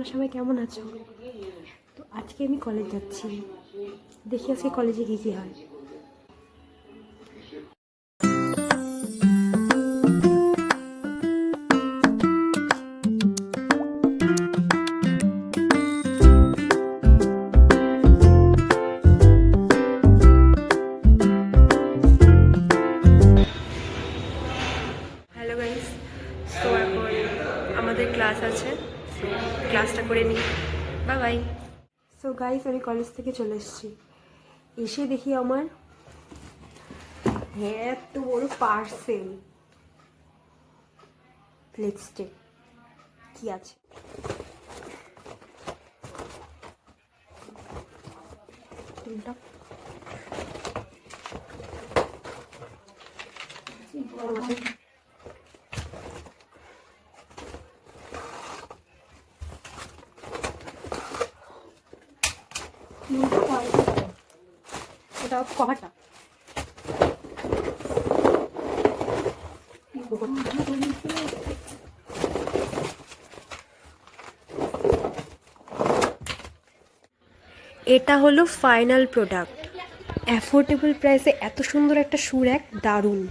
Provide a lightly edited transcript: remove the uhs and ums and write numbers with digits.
তোমরা সবাই কেমন আছো? তো আজকে আমি কলেজ যাচ্ছি, দেখি আজকে কলেজে কী কী হয়। হ্যালো গাইস, তো এখন আমাদের ক্লাস আছে, তো ক্লাসটা করে নিই। Bye bye. সো গাইস, আমি কলেজ থেকে চলে এসেছি। এসে দেখি আমার এত বড় পার্সেল। লেটস চেক কি আছে। এটা কভারটা এটা হলো ফাইনাল প্রোডাক্ট। অ্যাফোর্ডেবল প্রাইসে এত সুন্দর একটা শু র্যাক, দারুণ।